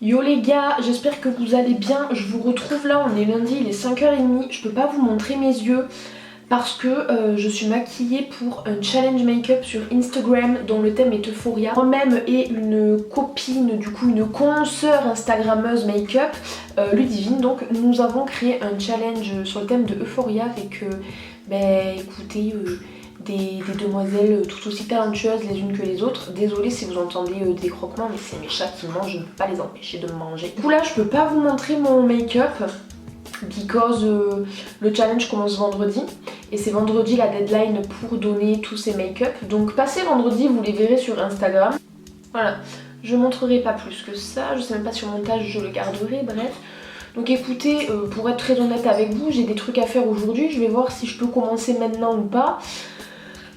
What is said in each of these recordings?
Yo les gars, j'espère que vous allez bien. Je vous retrouve là, on est lundi, il est 5h30. Je peux pas vous montrer mes yeux parce que je suis maquillée pour un challenge make-up sur Instagram dont le thème est Euphoria. Moi-même et une copine, du coup une consoeur instagrammeuse make-up, Ludivine, donc nous avons créé un challenge sur le thème de Euphoria avec, écoutez, des demoiselles tout aussi talentueuses les unes que les autres. Désolée si vous entendez des croquements, mais c'est mes chats qui mangent, je ne peux pas les empêcher de me manger. Du coup là je peux pas vous montrer mon make-up because le challenge commence vendredi et c'est vendredi la deadline pour donner tous ces make-up. Donc passez vendredi, vous les verrez sur Instagram. Voilà, je montrerai pas plus que ça, je sais même pas si au montage je le garderai, bref. Donc écoutez, pour être très honnête avec vous, j'ai des trucs à faire aujourd'hui, je vais voir si je peux commencer maintenant ou pas.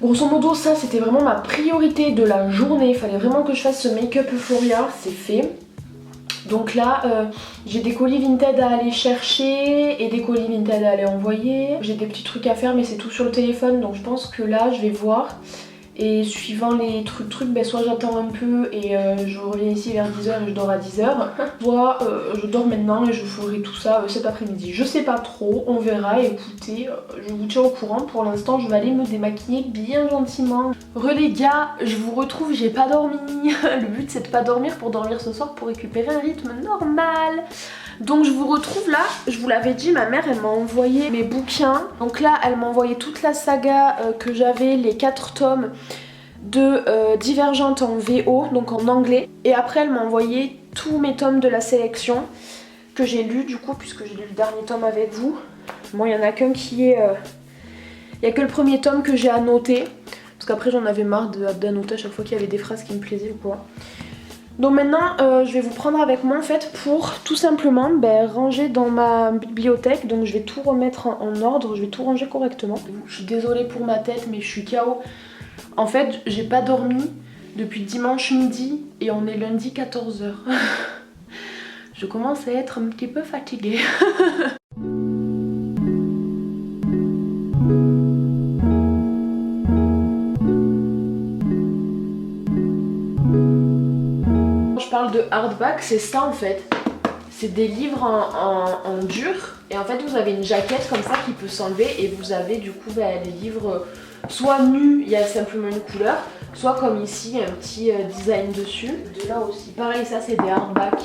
Grosso modo, ça c'était vraiment ma priorité de la journée, il fallait vraiment que je fasse ce make-up Euphoria, c'est fait. Donc là, j'ai des colis Vinted à aller chercher et des colis Vinted à aller envoyer. J'ai des petits trucs à faire mais c'est tout sur le téléphone, donc je pense que là je vais voir. Et suivant les trucs, soit j'attends un peu et je reviens ici vers 10h et je dors à 10h. Soit je dors maintenant et je ferai tout ça cet après-midi. Je sais pas trop, on verra. Écoutez, je vous tiens au courant. Pour l'instant, je vais aller me démaquiller bien gentiment. Les gars, je vous retrouve, j'ai pas dormi. Le but c'est de pas dormir pour dormir ce soir pour récupérer un rythme normal. Donc je vous retrouve là, je vous l'avais dit, ma mère elle m'a envoyé mes bouquins. Donc là elle m'a envoyé toute la saga que j'avais, les 4 tomes de Divergente en VO, donc en anglais. Et après elle m'a envoyé tous mes tomes de la sélection que j'ai lu du coup, puisque j'ai lu le dernier tome avec vous. Bon, il y en a qu'un qui est... Il y a que le premier tome que j'ai annoté, parce qu'après j'en avais marre d'annoter à chaque fois qu'il y avait des phrases qui me plaisaient ou quoi. Donc maintenant je vais vous prendre avec moi en fait pour tout simplement ranger dans ma bibliothèque. Donc je vais tout remettre en ordre, je vais tout ranger correctement. Je suis désolée pour ma tête mais je suis KO. En fait j'ai pas dormi depuis dimanche midi et on est lundi 14h. Je commence à être un petit peu fatiguée. Parle de hardback, c'est ça en fait. C'est des livres en dur et en fait vous avez une jaquette comme ça qui peut s'enlever et vous avez du coup les livres soit nus, il y a simplement une couleur, soit comme ici un petit design dessus. De là aussi, pareil, ça c'est des hardback.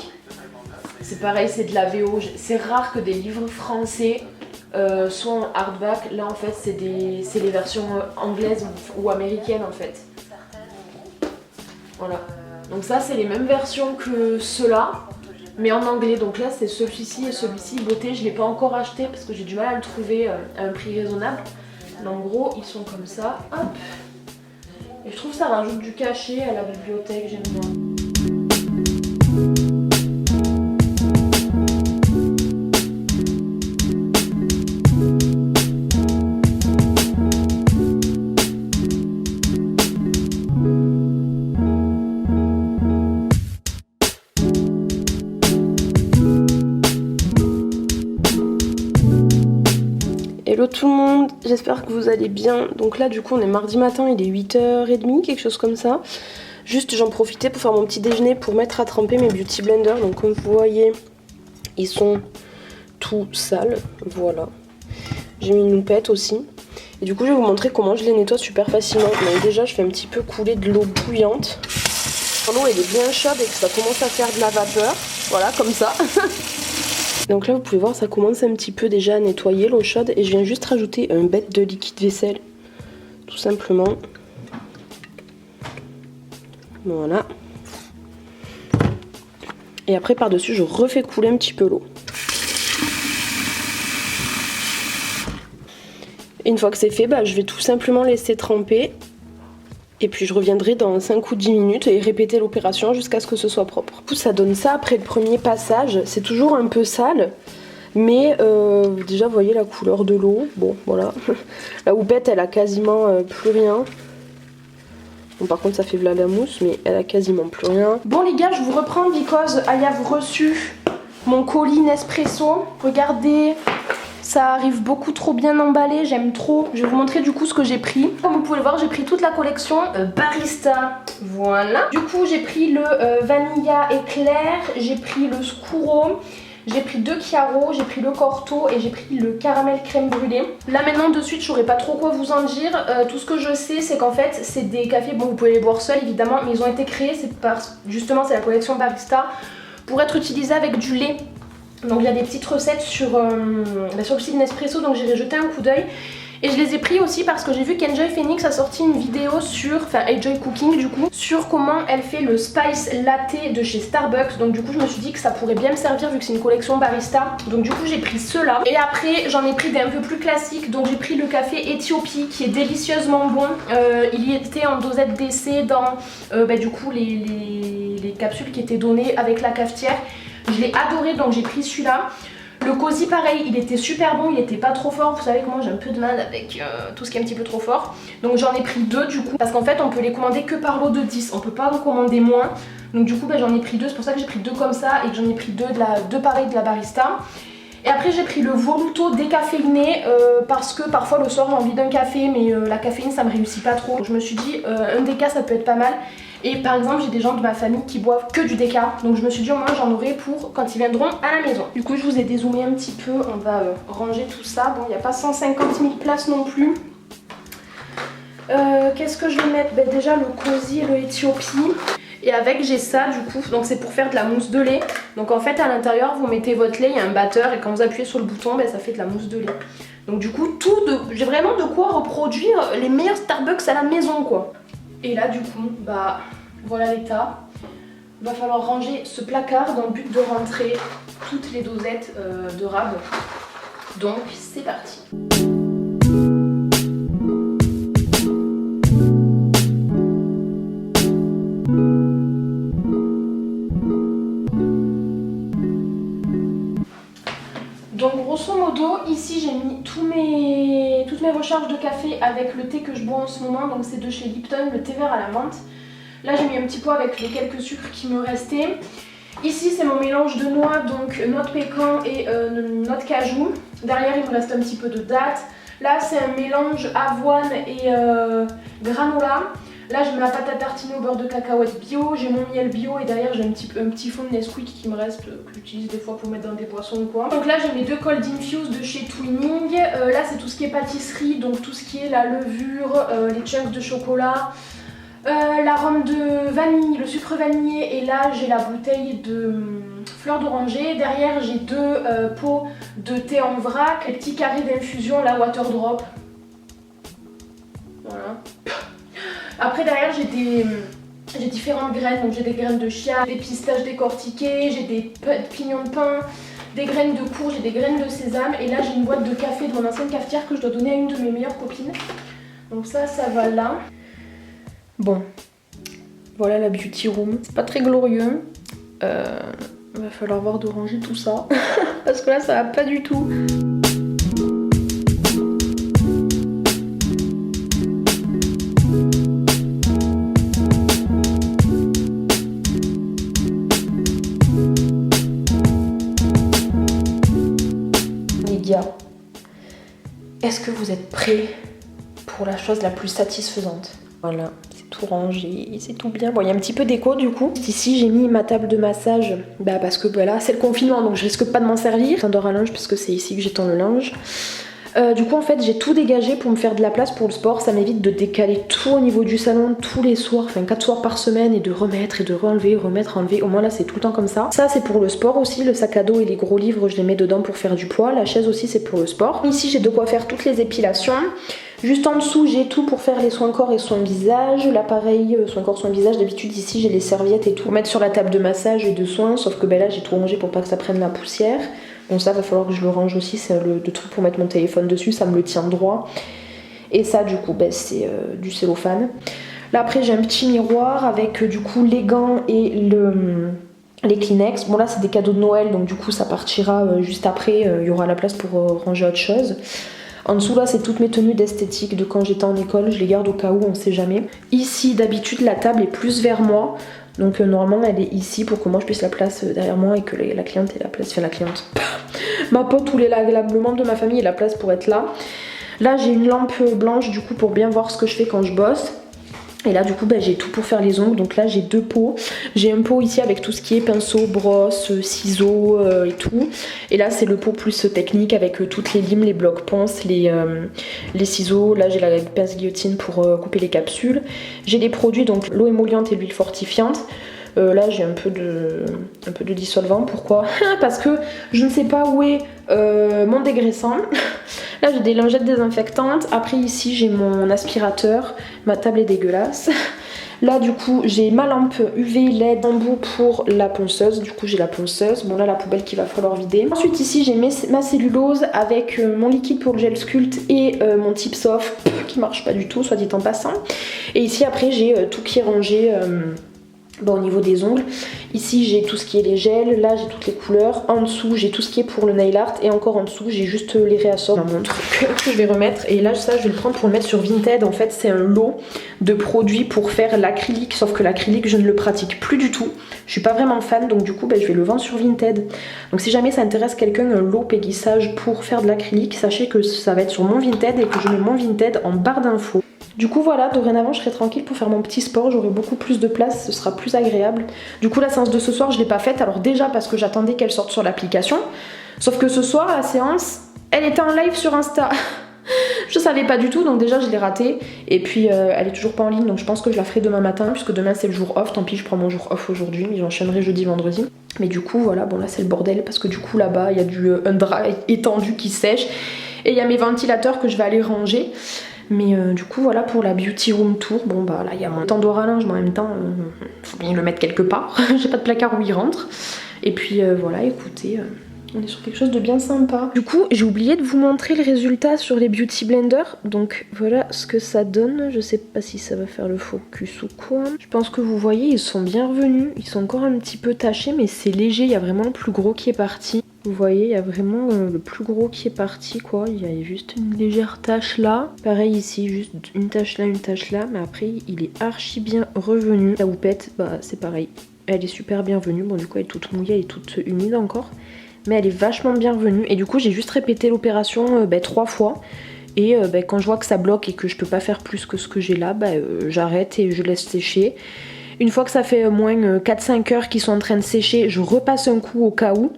C'est pareil, c'est de la VO. C'est rare que des livres français soient en hardback. Là en fait c'est les versions anglaises ou américaines en fait. Voilà. Donc ça c'est les mêmes versions que ceux-là, mais en anglais. Donc là c'est celui-ci et celui-ci, beauté. Je ne l'ai pas encore acheté parce que j'ai du mal à le trouver à un prix raisonnable. Mais en gros ils sont comme ça, hop. Et je trouve que ça rajoute du cachet à la bibliothèque, j'aime bien. Hello tout le monde, j'espère que vous allez bien. Donc là du coup on est mardi matin, il est 8h30, quelque chose comme ça. Juste j'en profitais pour faire mon petit déjeuner pour mettre à tremper mes beauty blenders. Donc comme vous voyez, ils sont tout sales, voilà. J'ai mis une loupette aussi. Et du coup je vais vous montrer comment je les nettoie super facilement. Donc déjà je fais un petit peu couler de l'eau bouillante. Quand l'eau elle est bien chaude et que ça commence à faire de la vapeur, voilà comme ça. Donc là vous pouvez voir ça commence un petit peu déjà à nettoyer l'eau chaude et je viens juste rajouter un bête de liquide vaisselle tout simplement. Voilà. Et après par dessus je refais couler un petit peu l'eau. Et une fois que c'est fait, je vais tout simplement laisser tremper. Et puis je reviendrai dans 5 ou 10 minutes et répéter l'opération jusqu'à ce que ce soit propre. Du coup ça donne ça après le premier passage. C'est toujours un peu sale. Mais déjà vous voyez la couleur de l'eau. Bon voilà. La houppette elle a quasiment plus rien. Bon par contre ça fait la mousse mais elle a quasiment plus rien. Bon les gars je vous reprends because I have reçu mon colis Nespresso. Regardez. Ça arrive beaucoup trop bien emballé, j'aime trop. Je vais vous montrer du coup ce que j'ai pris. Comme vous pouvez le voir, j'ai pris toute la collection Barista. Voilà. Du coup, j'ai pris le Vanilla Éclair, j'ai pris le Scuro, j'ai pris 2 Chiaro, j'ai pris le Corto et j'ai pris le Caramel Crème Brûlée. Là maintenant de suite je saurais pas trop quoi vous en dire. Tout ce que je sais c'est qu'en fait c'est des cafés, bon vous pouvez les boire seuls évidemment, mais ils ont été créés, justement c'est la collection Barista, pour être utilisés avec du lait. Donc il y a des petites recettes sur le site Nespresso, donc j'irai jeter un coup d'œil. Et je les ai pris aussi parce que j'ai vu qu'Enjoy Phoenix a sorti une vidéo sur, enfin Enjoy Cooking du coup, sur comment elle fait le Spice Latte de chez Starbucks. Donc du coup je me suis dit que ça pourrait bien me servir vu que c'est une collection barista. Donc du coup j'ai pris ceux-là. Et après j'en ai pris des un peu plus classiques. Donc j'ai pris le café Éthiopie qui est délicieusement bon. Il y était en dosette d'essai dans du coup les capsules qui étaient données avec la cafetière. Je l'ai adoré donc j'ai pris celui-là. Le Cozy pareil, il était super bon, il était pas trop fort. Vous savez que moi j'ai un peu de mal avec tout ce qui est un petit peu trop fort. Donc j'en ai pris 2 du coup. Parce qu'en fait on peut les commander que par lot de 10. On peut pas en commander moins. Donc du coup j'en ai pris 2. C'est pour ça que j'ai pris 2 comme ça. Et que j'en ai pris 2 pareils de la Barista. Et après j'ai pris le Voluto décaféiné parce que parfois le soir j'ai envie d'un café. Mais la caféine ça me réussit pas trop. Donc, je me suis dit un déca ça peut être pas mal. Et par exemple j'ai des gens de ma famille qui boivent que du déca. Donc je me suis dit au moins j'en aurai pour quand ils viendront à la maison. Du coup je vous ai dézoomé un petit peu. On va ranger tout ça. Bon il n'y a pas 150 000 places non plus. Qu'est-ce que je vais mettre? Déjà le Cozy et le Éthiopie. Et avec j'ai ça du coup. Donc c'est pour faire de la mousse de lait. Donc en fait à l'intérieur vous mettez votre lait, il y a un batteur. Et quand vous appuyez sur le bouton ça fait de la mousse de lait. Donc du coup j'ai vraiment de quoi reproduire les meilleurs Starbucks à la maison quoi. Et là du coup, voilà l'état. Il va falloir ranger ce placard dans le but de rentrer toutes les dosettes de rab. Donc c'est parti. Donc grosso modo, ici j'ai mis toutes mes recharges de café avec le thé que je bois en ce moment. Donc c'est de chez Lipton, le thé vert à la menthe. Là j'ai mis un petit pot avec les quelques sucres qui me restaient. Ici c'est mon mélange de noix, donc noix de pécan et noix de cajou. Derrière il me reste un petit peu de dattes. Là c'est un mélange avoine et granola. Là j'ai ma pâte à tartiner au beurre de cacahuète bio, j'ai mon miel bio et derrière j'ai un petit fond de Nesquik qui me reste, que j'utilise des fois pour mettre dans des boissons ou quoi. Donc là j'ai mes 2 cold infuse de chez Twinning. Là c'est tout ce qui est pâtisserie, donc tout ce qui est la levure, les chunks de chocolat, l'arôme de vanille, le sucre vanillé, et là j'ai la bouteille de fleurs d'oranger. Derrière j'ai 2 pots de thé en vrac, les petits carrés d'infusion, la water drop. Voilà. Après derrière j'ai différentes graines, donc j'ai des graines de chia, des pistaches décortiquées, j'ai des pignons de pain, des graines de courge, j'ai des graines de sésame, et là j'ai une boîte de café de mon ancienne cafetière que je dois donner à une de mes meilleures copines. Donc ça va là. Bon, voilà la beauty room. C'est pas très glorieux. Il va falloir voir de ranger tout ça parce que là ça va pas du tout. Est-ce que vous êtes prêts pour la chose la plus satisfaisante? Voilà, c'est tout rangé, c'est tout bien. Bon, il y a un petit peu d'écho du coup. Ici, j'ai mis ma table de massage parce que là, c'est le confinement, donc je risque pas de m'en servir. J'endors à linge parce que c'est ici que j'étends le linge. Du coup, en fait, j'ai tout dégagé pour me faire de la place pour le sport. Ça m'évite de décaler tout au niveau du salon tous les soirs, enfin 4 soirs par semaine, et de remettre et de re-enlever, remettre, enlever. Au moins là, c'est tout le temps comme ça. Ça, c'est pour le sport aussi. Le sac à dos et les gros livres, je les mets dedans pour faire du poids. La chaise aussi, c'est pour le sport. Ici, j'ai de quoi faire toutes les épilations. Juste en dessous, j'ai tout pour faire les soins corps et soins visage. L'appareil soins corps, soins visage. D'habitude, ici, j'ai les serviettes et tout pour mettre sur la table de massage et de soins. Sauf que là, j'ai tout rangé pour pas que ça prenne la poussière. Bon, ça va falloir que je le range aussi, c'est le truc pour mettre mon téléphone dessus, ça me le tient droit. Et ça du coup c'est du cellophane. Là après j'ai un petit miroir avec du coup les gants et les Kleenex. Bon là c'est des cadeaux de Noël, donc du coup ça partira juste après, il y aura la place pour ranger autre chose. En dessous là c'est toutes mes tenues d'esthétique de quand j'étais en école, je les garde au cas où, on sait jamais. Ici d'habitude la table est plus vers moi. Donc normalement elle est ici pour que moi je puisse la place derrière moi et que la cliente ait la place, enfin la cliente, ma pote ou le membre de ma famille ait la place pour être là. Là j'ai une lampe blanche du coup pour bien voir ce que je fais quand je bosse. Et là du coup j'ai tout pour faire les ongles, donc là j'ai 2 pots. J'ai un pot ici avec tout ce qui est pinceau, brosse, ciseaux et tout. Et là c'est le pot plus technique avec toutes les limes, les blocs ponces, les ciseaux. Là j'ai la pince guillotine pour couper les capsules. J'ai des produits, donc l'eau émolliente et l'huile fortifiante. Là j'ai un peu de dissolvant, pourquoi? Parce que je ne sais pas où est mon dégraissant. Là j'ai des lingettes désinfectantes. Après ici j'ai mon aspirateur. Ma table est dégueulasse. Là du coup j'ai ma lampe UV LED embout pour la ponceuse. Du coup j'ai la ponceuse. Bon là la poubelle qu'il va falloir vider. Ensuite ici j'ai ma cellulose avec mon liquide pour le gel sculpt et mon tip soft qui marche pas du tout, soit dit en passant. Et ici après j'ai tout qui est rangé. Bon, au niveau des ongles, ici j'ai tout ce qui est les gels, là j'ai toutes les couleurs, en dessous j'ai tout ce qui est pour le nail art et encore en dessous j'ai juste les réassorts, mon truc que je vais remettre. Et là ça je vais le prendre pour le mettre sur Vinted. En fait c'est un lot de produits pour faire l'acrylique, sauf que l'acrylique je ne le pratique plus du tout, je suis pas vraiment fan, donc du coup je vais le vendre sur Vinted. Donc si jamais ça intéresse quelqu'un, un lot Peggy Sage pour faire de l'acrylique, sachez que ça va être sur mon Vinted et que je mets mon Vinted en barre d'infos. Du coup voilà, dorénavant je serai tranquille pour faire mon petit sport, j'aurai beaucoup plus de place, ce sera plus agréable. Du coup la séance de ce soir je l'ai pas faite, alors déjà parce que j'attendais qu'elle sorte sur l'application. Sauf que ce soir la séance, elle était en live sur Insta. Je savais pas du tout, donc déjà je l'ai ratée. Et puis elle est toujours pas en ligne, donc je pense que je la ferai demain matin, puisque demain c'est le jour off. Tant pis, je prends mon jour off aujourd'hui, mais j'enchaînerai jeudi, vendredi. Mais du coup voilà, bon là c'est le bordel, parce que du coup là-bas il y a un drap étendu qui sèche. Et il y a mes ventilateurs que je vais aller ranger. Mais du coup voilà pour la beauty room tour. Bon bah là il y a mon Pandora linge, mais en même temps faut bien le mettre quelque part. J'ai pas de placard où il rentre. Et puis voilà, écoutez, on est sur quelque chose de bien sympa. Du coup j'ai oublié de vous montrer le résultat sur les beauty blenders. Donc voilà ce que ça donne. Je sais pas si ça va faire le focus ou quoi. Je pense que vous voyez ils sont bien revenus. Ils sont encore un petit peu tachés, mais c'est léger. Il y a vraiment le plus gros qui est parti. Vous voyez, il y a vraiment le plus gros qui est parti quoi. Il y a juste une légère tache là. Pareil ici, juste une tache là, mais après il est archi bien revenu. La houppette, bah c'est pareil. Elle est super bien venue. Bon du coup elle est toute mouillée, elle est toute humide encore. Mais elle est vachement bien revenue. Et du coup j'ai juste répété l'opération 3 fois. Et quand je vois que ça bloque et que je peux pas faire plus que ce que j'ai là, j'arrête et je laisse sécher. Une fois que ça fait moins 4-5 heures qu'ils sont en train de sécher, je repasse un coup au cas où.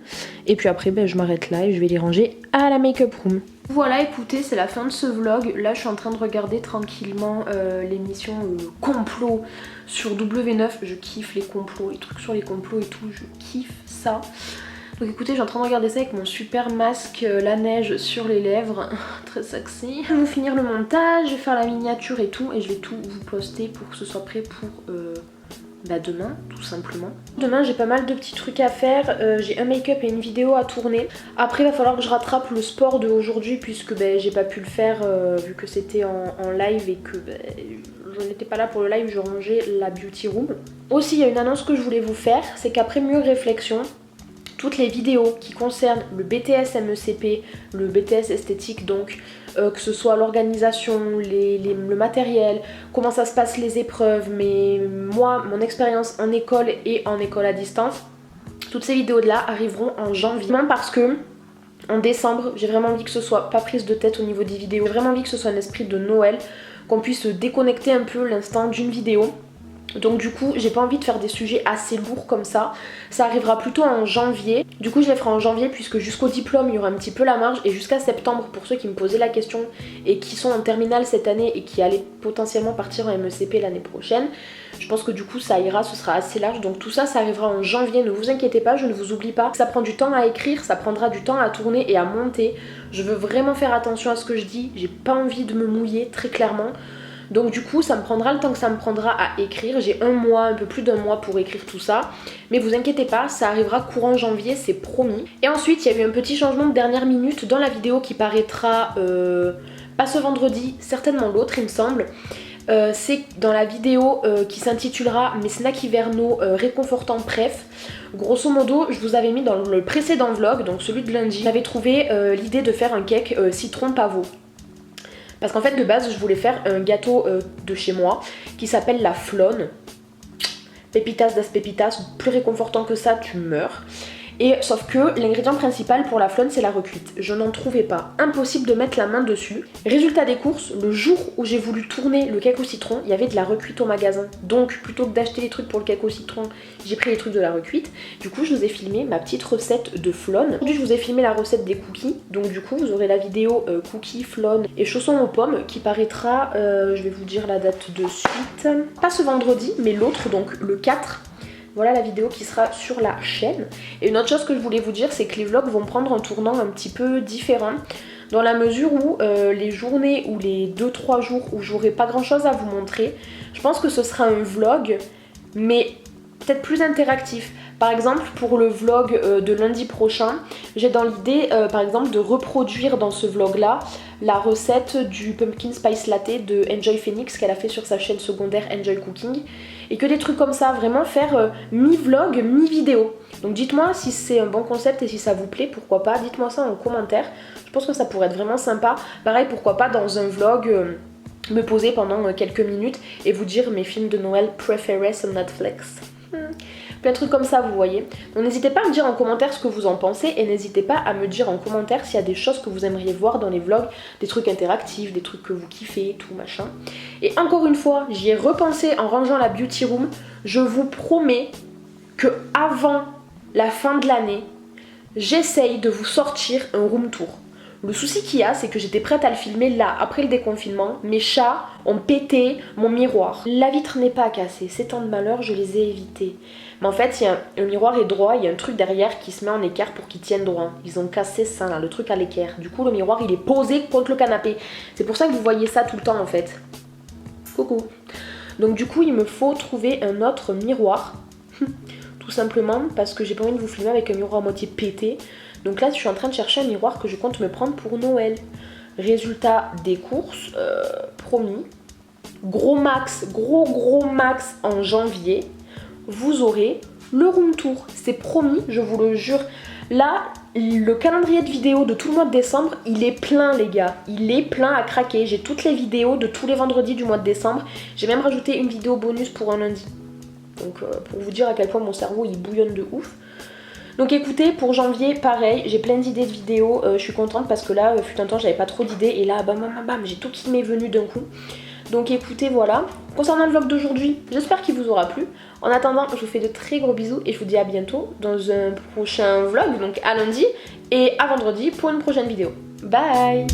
Et puis après, je m'arrête là et je vais les ranger à la make-up room. Voilà, écoutez, c'est la fin de ce vlog. Là, je suis en train de regarder tranquillement l'émission complot sur W9. Je kiffe les complots, les trucs sur les complots et tout. Je kiffe ça. Donc écoutez, je suis en train de regarder ça avec mon super masque, la neige sur les lèvres, très sexy. Je vais vous finir le montage, je vais faire la miniature et tout, et je vais tout vous poster pour que ce soit prêt pour demain, tout simplement. Demain, j'ai pas mal de petits trucs à faire, j'ai un make-up et une vidéo à tourner. Après, il va falloir que je rattrape le sport d'aujourd'hui, puisque j'ai pas pu le faire vu que c'était en live et que je n'étais pas là pour le live, je rangeais la beauty room. Aussi, il y a une annonce que je voulais vous faire, c'est qu'après mûre réflexion, toutes les vidéos qui concernent le BTS MECP, le BTS esthétique donc, que ce soit l'organisation, le matériel, comment ça se passe les épreuves, mais moi, mon expérience en école et en école à distance, toutes ces vidéos là arriveront en janvier. Parce que en décembre, j'ai vraiment envie que ce soit pas prise de tête au niveau des vidéos, j'ai vraiment envie que ce soit un esprit de Noël, qu'on puisse déconnecter un peu l'instant d'une vidéo. Donc du coup j'ai pas envie de faire des sujets assez lourds comme ça. Ça arrivera plutôt en janvier. Du coup je les ferai en janvier puisque jusqu'au diplôme il y aura un petit peu la marge. Et jusqu'à septembre, pour ceux qui me posaient la question et qui sont en terminale cette année et qui allaient potentiellement partir en MECP l'année prochaine, je pense que du coup ça ira, ce sera assez large. Donc tout ça, ça arrivera en janvier, ne vous inquiétez pas, je ne vous oublie pas. Ça prend du temps à écrire, ça prendra du temps à tourner et à monter. Je veux vraiment faire attention à ce que je dis, j'ai pas envie de me mouiller très clairement. Donc du coup ça me prendra le temps que ça me prendra à écrire. J'ai un mois, un peu plus d'un mois pour écrire tout ça. Mais vous inquiétez pas, ça arrivera courant janvier, c'est promis. Et ensuite il y a eu un petit changement de dernière minute dans la vidéo qui paraîtra pas ce vendredi, certainement l'autre il me semble. C'est dans la vidéo qui s'intitulera Mes snacks hivernaux réconfortants bref. Grosso modo, je vous avais mis dans le précédent vlog, donc celui de lundi, j'avais trouvé l'idée de faire un cake citron pavot. Parce qu'en fait de base je voulais faire un gâteau de chez moi qui s'appelle la Flone. Pepitas das Pepitas, plus réconfortant que ça, tu meurs. Et sauf que l'ingrédient principal pour la flone c'est la recuite. Je n'en trouvais pas. Impossible de mettre la main dessus. Résultat des courses, le jour où j'ai voulu tourner le cake au citron, il y avait de la recuite au magasin. Donc plutôt que d'acheter les trucs pour le cake au citron, j'ai pris les trucs de la recuite. Du coup je vous ai filmé ma petite recette de flone. Aujourd'hui je vous ai filmé la recette des cookies. Donc du coup vous aurez la vidéo cookies, flone et chaussons aux pommes qui paraîtra, je vais vous dire la date de suite. Pas ce vendredi mais l'autre, donc le 4. Voilà la vidéo qui sera sur la chaîne. Et une autre chose que je voulais vous dire, c'est que les vlogs vont prendre un tournant un petit peu différent. Dans la mesure où les journées ou les 2-3 jours où j'aurai pas grand chose à vous montrer, je pense que ce sera un vlog, mais peut-être plus interactif. Par exemple pour le vlog de lundi prochain, j'ai dans l'idée par exemple de reproduire dans ce vlog là la recette du pumpkin spice latte de Enjoy Phoenix qu'elle a fait sur sa chaîne secondaire Enjoy Cooking. Et que des trucs comme ça, vraiment faire mi-vlog, mi-vidéo. Donc dites-moi si c'est un bon concept et si ça vous plaît, pourquoi pas, dites-moi ça en commentaire. Je pense que ça pourrait être vraiment sympa. Pareil, pourquoi pas dans un vlog me poser pendant quelques minutes et vous dire mes films de Noël préférés sur Netflix. Plein de trucs comme ça, vous voyez. Donc n'hésitez pas à me dire en commentaire ce que vous en pensez et n'hésitez pas à me dire en commentaire s'il y a des choses que vous aimeriez voir dans les vlogs, des trucs interactifs, des trucs que vous kiffez, tout machin. Et encore une fois, j'y ai repensé en rangeant la beauty room. Je vous promets que avant la fin de l'année, j'essaye de vous sortir un room tour. Le souci qu'il y a, c'est que j'étais prête à le filmer là, après le déconfinement. Mes chats ont pété mon miroir. La vitre n'est pas cassée, ces temps de malheur, je les ai évités. Mais en fait, le miroir est droit, il y a un truc derrière qui se met en équerre pour qu'il tienne droit. Ils ont cassé ça là, le truc à l'équerre. Du coup, le miroir, il est posé contre le canapé. C'est pour ça que vous voyez ça tout le temps en fait. Coucou. Donc du coup, il me faut trouver un autre miroir. Tout simplement parce que j'ai pas envie de vous filmer avec un miroir à moitié pété. Donc là je suis en train de chercher un miroir que je compte me prendre pour Noël. Résultat des courses, promis. Gros max en janvier, vous aurez le room tour. C'est promis, je vous le jure. Là, le calendrier de vidéos de tout le mois de décembre, il est plein les gars. Il est plein à craquer. J'ai toutes les vidéos de tous les vendredis du mois de décembre. J'ai même rajouté une vidéo bonus pour un lundi. Donc pour vous dire à quel point mon cerveau il bouillonne de ouf. Donc écoutez, pour janvier, pareil, j'ai plein d'idées de vidéos, je suis contente parce que là, fut un temps, j'avais pas trop d'idées et là, bam, bam, bam, j'ai tout qui m'est venu d'un coup. Donc écoutez, voilà. Concernant le vlog d'aujourd'hui, j'espère qu'il vous aura plu. En attendant, je vous fais de très gros bisous et je vous dis à bientôt dans un prochain vlog, donc à lundi et à vendredi pour une prochaine vidéo. Bye!